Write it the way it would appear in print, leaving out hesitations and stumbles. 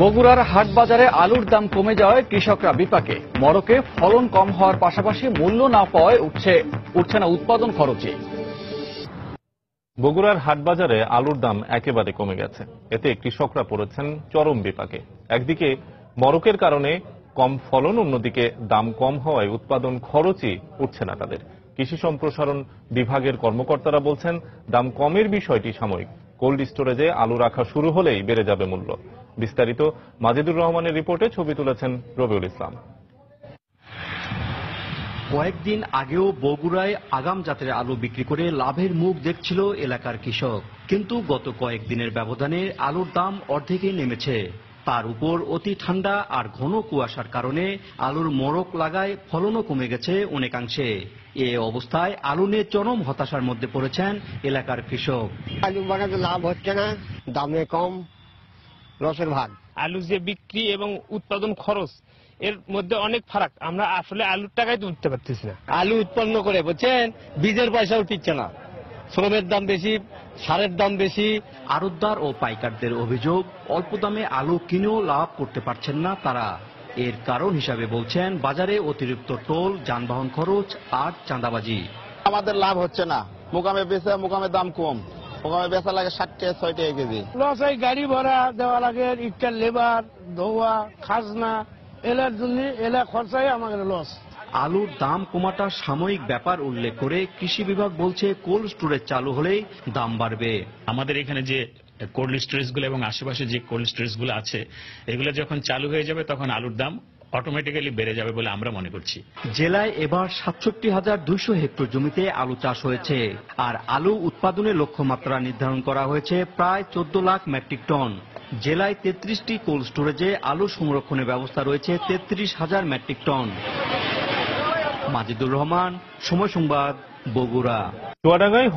বগুড়ার হাটবাজারে আলুর দাম কমে যাওয়ায় কৃষকরা বিপাকে। মড়কে ফলন কম হওয়ার পাশাপাশি মূল্য না পাওয়ায় উঠছে না উৎপাদন খরচে। বগুড়ার হাটবাজারে আলুর দাম একেবারে কমে গেছে। এতে কৃষকরা পড়েছেন চরম বিপাকে। একদিকে মড়কের কারণে কম ফলন, অন্যদিকে দাম কম হওয়ায় উৎপাদন খরচই উঠছে না তাদের। কৃষি সম্প্রসারণ বিভাগের কর্মকর্তারা বলছেন, দাম কমের বিষয়টি সাময়িক। কোল্ড স্টোরেজে আলু রাখা শুরু হলেই বেড়ে যাবে মূল্য। বিস্তারিত মাজিদুর রহমানের রিপোর্টে ছবি তুলেছেন রবিউল ইসলাম। কয়েকদিন আগেও বগুড়ায় আগাম জাতের আলু বিক্রি করে লাভের মুখ দেখছিল এলাকার কৃষক, কিন্তু গত কয়েকদিনের ব্যবধানে আলুর দাম অর্ধেকে নেমেছে। তার উপর অতি ঠান্ডা আর ঘন কুয়াশার কারণে আলুর মড়ক লাগায় ফলনও কমে গেছে অনেকাংশে। এ অবস্থায় আলু নিয়ে চরম হতাশার মধ্যে পড়েছেন এলাকার কৃষক। আলু বাগানে লাভ হচ্ছে না, দামে কম, লসের ভাগ। আলু যে বিক্রি এবং উৎপাদন খরচ এর মধ্যে অনেক ফারাক। আমরা আসলে আলুর টাকায় তো উঠতে পারতেছি না। আলু উৎপন্ন করে বুঝছেন, বীজের পয়সাও টিকছে না, শ্রমের দাম বেশি, সারের দাম বেশি। আড়তদার ও পাইকারদের অভিযোগ, অল্প দামে আলু কিনেও লাভ করতে পারছেন না তারা। এর কারণ হিসাবে বলছেন বাজারে অতিরিক্ত টোল, যানবাহন খরচ আর চাঁদাবাজি। আমাদের লাভ হচ্ছে না, মোকামে বেচে মোকামের দাম কম, মোকামে বেচা লাগে 60 টাকা 6 টাকা কেজি। লস হয়, গাড়ি ভাড়া দেওয়া লাগে, ইটার লেবার, ধোয়া, খাজনা, এলার জন্য এলা খরচাই আমাদের লস। আলুর দাম কমাটা সাময়িক ব্যাপার উল্লেখ করে কৃষি বিভাগ বলছে, কোল্ড স্টোরেজ চালু হলেই দাম বাড়বে। আমাদের এখানে যে কোল্ড স্টোরেজ গুলো এবং আশেপাশে যে কোল্ড স্টোরেজ গুলো আছে, এগুলো যখন চালু হয়ে যাবে তখন আলুর দাম অটোমেটিক্যালি বেড়ে যাবে বলে আমরা মনে করছি। জেলায় এবার 67,200 হেক্টর জমিতে আলু চাষ হয়েছে, আর আলু উৎপাদনের লক্ষ্যমাত্রা নির্ধারণ করা হয়েছে প্রায় 14 লাখ মেট্রিক টন। জেলায় 33টি কোল্ড স্টোরেজে আলু সংরক্ষণের ব্যবস্থা রয়েছে 33,000 মেট্রিক টন। মাজিদুর রহমান, সময় সংবাদ, বগুড়া। চুয়াডাঙ্গায়